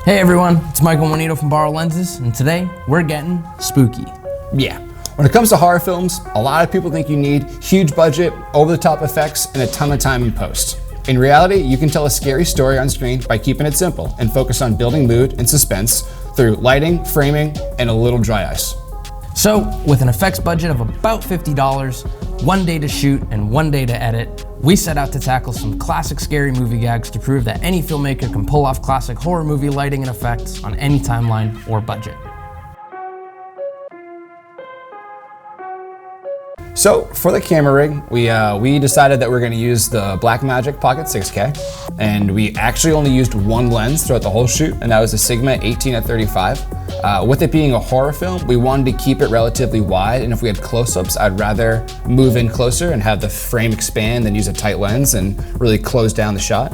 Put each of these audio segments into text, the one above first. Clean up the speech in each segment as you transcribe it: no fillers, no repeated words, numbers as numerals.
Hey everyone, it's Mike and Juanito from BorrowLenses, and today we're getting spooky. Yeah, when it comes to horror films, a lot of people think you need huge budget, over-the-top effects, and a ton of time in post. In reality, you can tell a scary story on screen by keeping it simple and focus on building mood and suspense through lighting, framing, and a little dry ice. So, with an effects budget of about $50, 1 day to shoot and 1 day to edit, we set out to tackle some classic scary movie gags to prove that any filmmaker can pull off classic horror movie lighting and effects on any timeline or budget. So for the camera rig, we decided that we're going to use the Blackmagic Pocket 6K, and we actually only used one lens throughout the whole shoot, and that was a Sigma 18-35. With it being a horror film, we wanted to keep it relatively wide, and if we had close-ups, I'd rather move in closer and have the frame expand than use a tight lens and really close down the shot.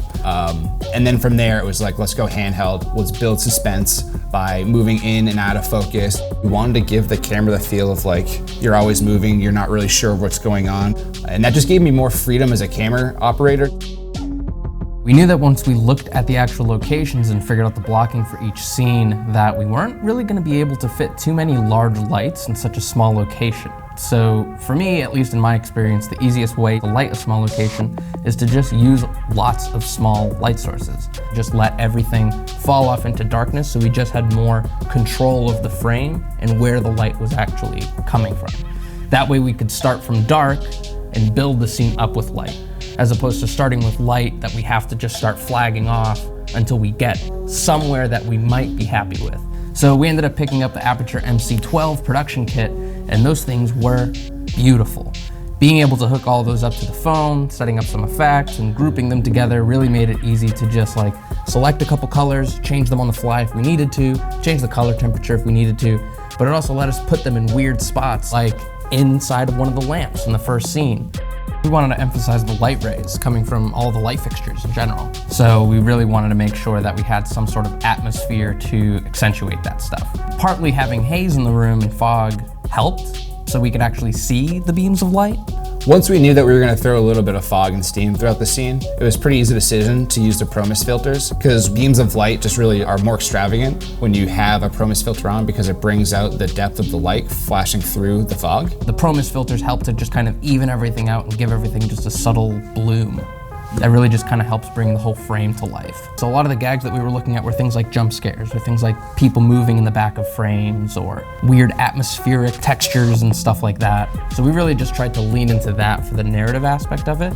And then from there, it was like, let's go handheld, let's build suspense by moving in and out of focus. We wanted to give the camera the feel of like, you're always moving, you're not really sure of what's going on. And that just gave me more freedom as a camera operator. We knew that once we looked at the actual locations and figured out the blocking for each scene, that we weren't really going to be able to fit too many large lights in such a small location. So for me, at least in my experience, the easiest way to light a small location is to just use lots of small light sources. Just let everything fall off into darkness so we just had more control of the frame and where the light was actually coming from. That way we could start from dark and build the scene up with light, as opposed to starting with light that we have to just start flagging off until we get somewhere that we might be happy with. So we ended up picking up the Aputure Emcee 12 production kit, and those things were beautiful. Being able to hook all those up to the phone, setting up some effects, and grouping them together really made it easy to just like select a couple colors, change them on the fly if we needed to, change the color temperature if we needed to, but it also let us put them in weird spots, like inside of one of the lamps in the first scene. We wanted to emphasize the light rays coming from all the light fixtures in general. So we really wanted to make sure that we had some sort of atmosphere to accentuate that stuff. Partly having haze in the room and fog helped, so we could actually see the beams of light. Once we knew that we were going to throw a little bit of fog and steam throughout the scene, it was a pretty easy decision to use the ProMist filters, because beams of light just really are more extravagant when you have a ProMist filter on, because it brings out the depth of the light flashing through the fog. The ProMist filters help to just kind of even everything out and give everything just a subtle bloom. That really just kind of helps bring the whole frame to life. So a lot of the gags that we were looking at were things like jump scares, or things like people moving in the back of frames, or weird atmospheric textures and stuff like that. So we really just tried to lean into that for the narrative aspect of it,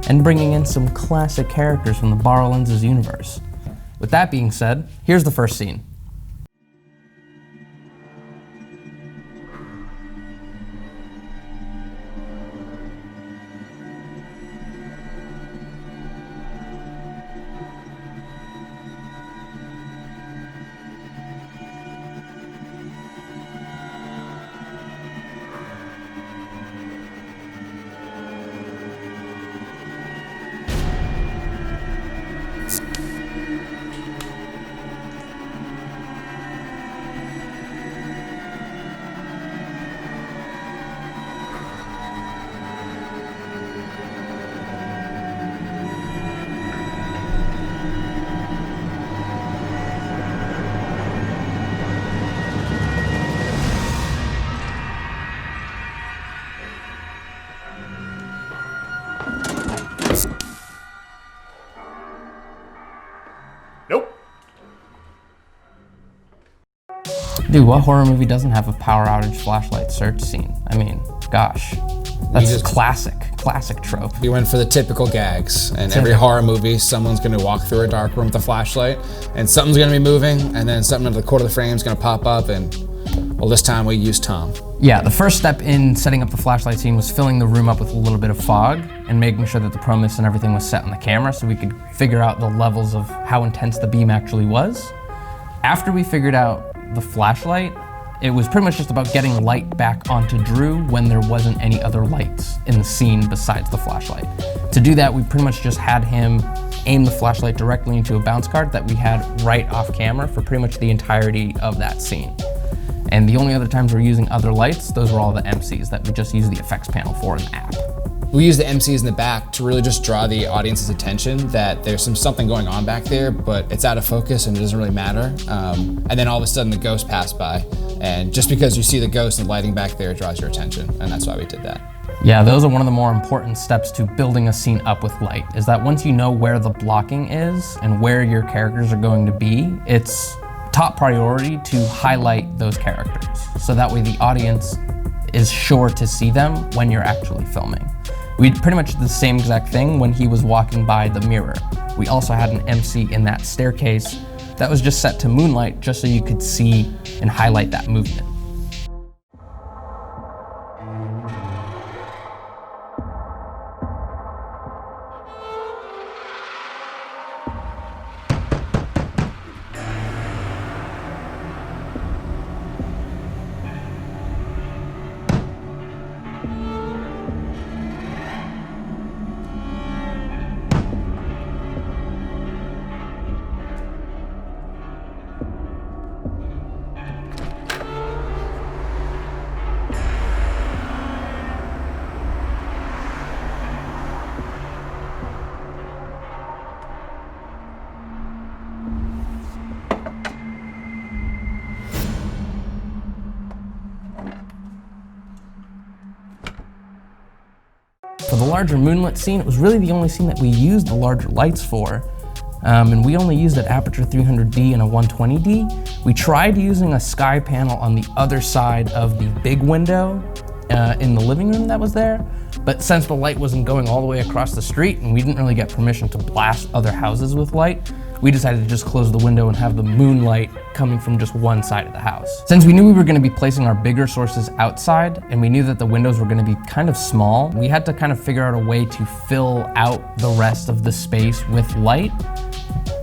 and bringing in some classic characters from the BorrowLenses universe. With that being said, here's the first scene. Dude, what horror movie doesn't have a power outage flashlight search scene? I mean, gosh, that's classic trope. We went for the typical gags, and every horror movie, someone's gonna walk through a dark room with a flashlight, and something's gonna be moving, and then something under the corner of the frame is gonna pop up, and well, this time we used Tom. Yeah, the first step in setting up the flashlight scene was filling the room up with a little bit of fog and making sure that the ProMist and everything was set on the camera so we could figure out the levels of how intense the beam actually was. After we figured out the flashlight, it was pretty much just about getting light back onto Drew when there wasn't any other lights in the scene besides the flashlight. To do that, we pretty much just had him aim the flashlight directly into a bounce card that we had right off camera for pretty much the entirety of that scene. And the only other times we're using other lights, those were all the Emcees that we just used the effects panel for in the app. We use the MCs in the back to really just draw the audience's attention that there's something going on back there, but it's out of focus and it doesn't really matter. And then all of a sudden the ghost passed by, and just because you see the ghost and the lighting back there, it draws your attention, and that's why we did that. Yeah, those are one of the more important steps to building a scene up with light, is that once you know where the blocking is and where your characters are going to be, it's top priority to highlight those characters, so that way the audience is sure to see them when you're actually filming. We pretty much did the same exact thing when he was walking by the mirror. We also had an MC in that staircase that was just set to moonlight, just so you could see and highlight that movement. For the larger Moonlit scene, it was really the only scene that we used the larger lights for. And we only used an Aputure 300D and a 120D. We tried using a sky panel on the other side of the big window in the living room that was there, but since the light wasn't going all the way across the street and we didn't really get permission to blast other houses with light, we decided to just close the window and have the moonlight coming from just one side of the house. Since we knew we were going to be placing our bigger sources outside, and we knew that the windows were going to be kind of small, we had to kind of figure out a way to fill out the rest of the space with light,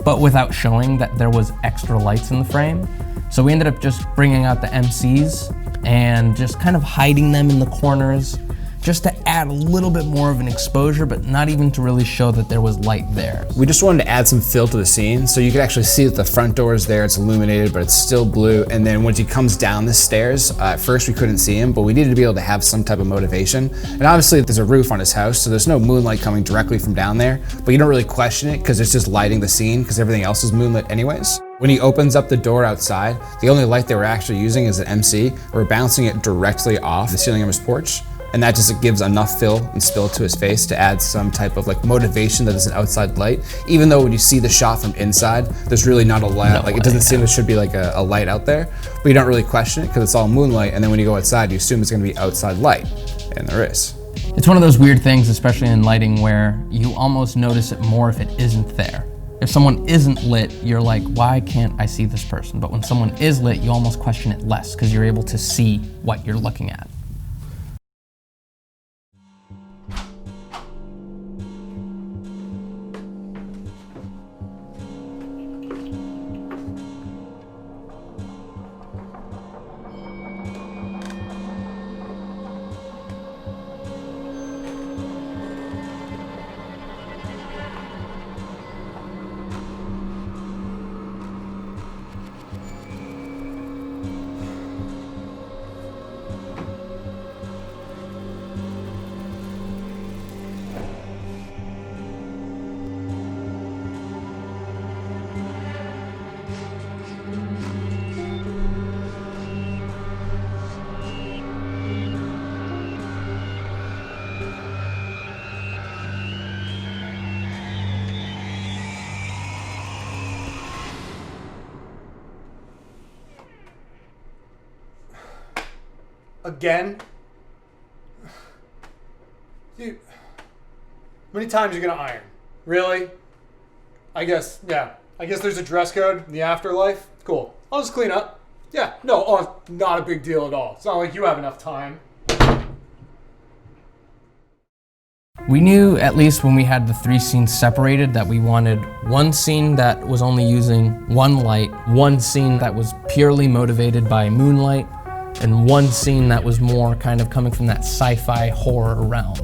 but without showing that there was extra lights in the frame. So we ended up just bringing out the MCs and just kind of hiding them in the corners, just to add a little bit more of an exposure, but not even to really show that there was light there. We just wanted to add some fill to the scene, so you could actually see that the front door is there, it's illuminated, but it's still blue. And then once he comes down the stairs, at first we couldn't see him, but we needed to be able to have some type of motivation. And obviously there's a roof on his house, so there's no moonlight coming directly from down there, but you don't really question it because it's just lighting the scene because everything else is moonlit anyways. When he opens up the door outside, the only light that we're actually using is an MC. We're bouncing it directly off the ceiling of his porch. And that just gives enough fill and spill to his face to add some type of like motivation that there's an outside light. Even though when you see the shot from inside, there's really not a light. It doesn't seem there should be like a light out there, but you don't really question it because it's all moonlight. And then when you go outside, you assume it's gonna be outside light, and there is. It's one of those weird things, especially in lighting, where you almost notice it more if it isn't there. If someone isn't lit, you're like, why can't I see this person? But when someone is lit, you almost question it less because you're able to see what you're looking at. Again? Dude, how many times are you gonna iron? Really? I guess there's a dress code in the Afterlife. Cool. I'll just clean up. Yeah, no, not a big deal at all. It's not like you have enough time. We knew, at least when we had the 3 scenes separated, that we wanted one scene that was only using one light, one scene that was purely motivated by moonlight, and one scene that was more kind of coming from that sci-fi horror realm.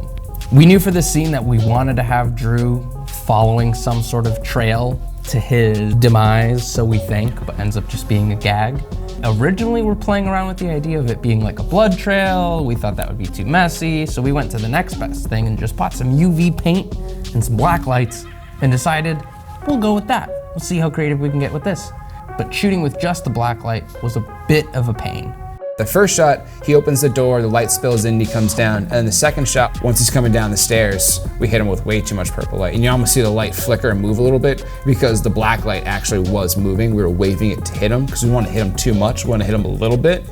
We knew for this scene that we wanted to have Drew following some sort of trail to his demise, so we think, but ends up just being a gag. originally were playing around with the idea of it being like a blood trail. We thought that would be too messy, so we went to the next best thing and just bought some UV paint and some black lights and decided we'll go with that. We'll see how creative we can get with this. But shooting with just the black light was a bit of a pain. The first shot, he opens the door, the light spills in, he comes down. And the second shot, once he's coming down the stairs, we hit him with way too much purple light. And you almost see the light flicker and move a little bit because the black light actually was moving. We were waving it to hit him because we want to hit him too much. We want to hit him a little bit,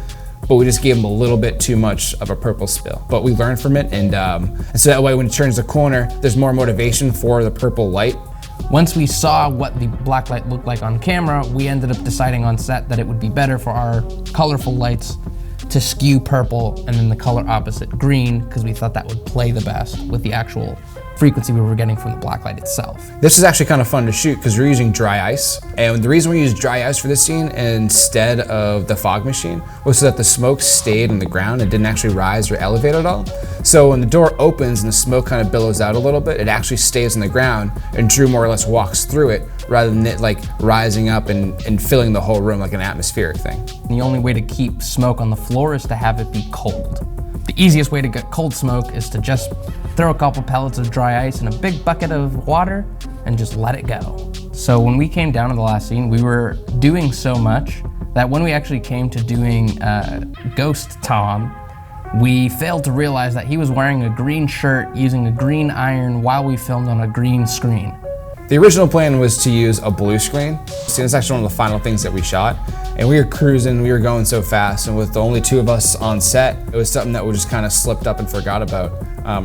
but we just gave him a little bit too much of a purple spill. But we learned from it, and so that way when he turns the corner, there's more motivation for the purple light. Once we saw what the black light looked like on camera, we ended up deciding on set that it would be better for our colorful lights to skew purple and then the color opposite green, because we thought that would play the best with the actual frequency we were getting from the black light itself. This is actually kind of fun to shoot because we're using dry ice. And the reason we used dry ice for this scene instead of the fog machine was so that the smoke stayed in the ground and didn't actually rise or elevate at all. So when the door opens and the smoke kind of billows out a little bit, it actually stays in the ground and Drew more or less walks through it rather than it like rising up and filling the whole room like an atmospheric thing. The only way to keep smoke on the floor is to have it be cold. The easiest way to get cold smoke is to just throw a couple pellets of dry ice in a big bucket of water and just let it go. So when we came down to the last scene, we were doing so much that when we actually came to doing Ghost Tom, we failed to realize that he was wearing a green shirt using a green iron while we filmed on a green screen. The original plan was to use a blue screen. So that's actually one of the final things that we shot. And we were cruising, we were going so fast, and with the only two of us on set, it was something that we just kind of slipped up and forgot about.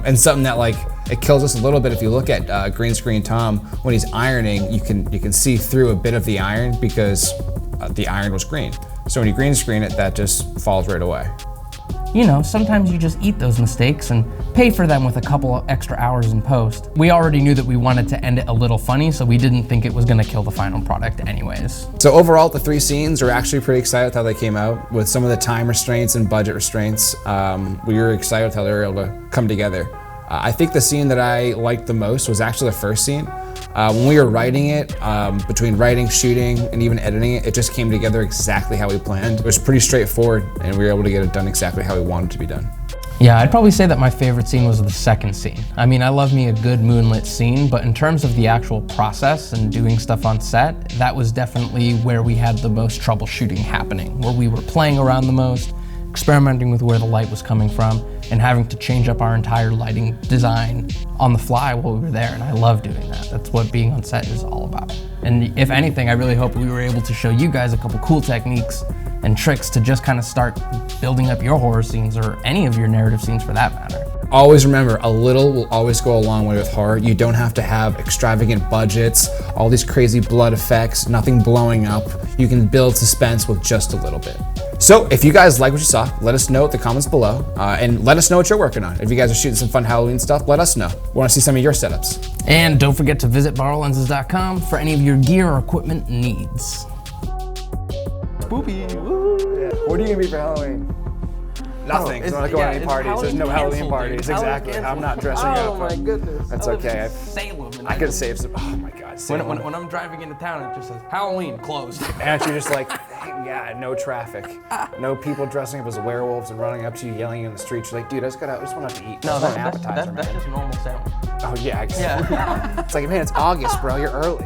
And something that like, it kills us a little bit if you look at Green Screen Tom, when he's ironing, you can see through a bit of the iron because the iron was green. So when you green screen it, that just falls right away. You know, sometimes you just eat those mistakes and pay for them with a couple of extra hours in post. We already knew that we wanted to end it a little funny, so we didn't think it was gonna kill the final product anyways. So overall, the 3 scenes are actually pretty excited with how they came out. With some of the time restraints and budget restraints, we were excited with how they were able to come together. I think the scene that I liked the most was actually the first scene. When we were writing it, between writing, shooting, and even editing it, it just came together exactly how we planned. It was pretty straightforward, and we were able to get it done exactly how we wanted it to be done. Yeah, I'd probably say that my favorite scene was the second scene. I mean, I love me a good moonlit scene, but in terms of the actual process and doing stuff on set, that was definitely where we had the most troubleshooting happening, where we were playing around the most, experimenting with where the light was coming from, and having to change up our entire lighting design on the fly while we were there, and I love doing that. That's what being on set is all about. And if anything, I really hope we were able to show you guys a couple cool techniques and tricks to just kind of start building up your horror scenes or any of your narrative scenes for that matter. Always remember, a little will always go a long way with horror. You don't have to have extravagant budgets, all these crazy blood effects, nothing blowing up. You can build suspense with just a little bit. So if you guys like what you saw, let us know in the comments below, and let us know what you're working on. If you guys are shooting some fun Halloween stuff, let us know. We want to see some of your setups. And don't forget to visit BorrowLenses.com for any of your gear or equipment needs. Spoopy, woo! Yeah. What are you gonna be for Halloween? Nothing. I'm not going to any parties. There's no Halloween parties. Exactly. I'm not dressing up. Oh my goodness. That's okay. Salem. I could save some. Oh my God. When I'm driving into town, it just says Halloween closed. And you're just like, yeah, no traffic, no people dressing up as werewolves and running up to you, yelling in the streets. You're like, dude, I just want to eat. No, an appetizer, that's just normal Salem. Oh yeah. Yeah. It's like, man, it's August, bro. You're early.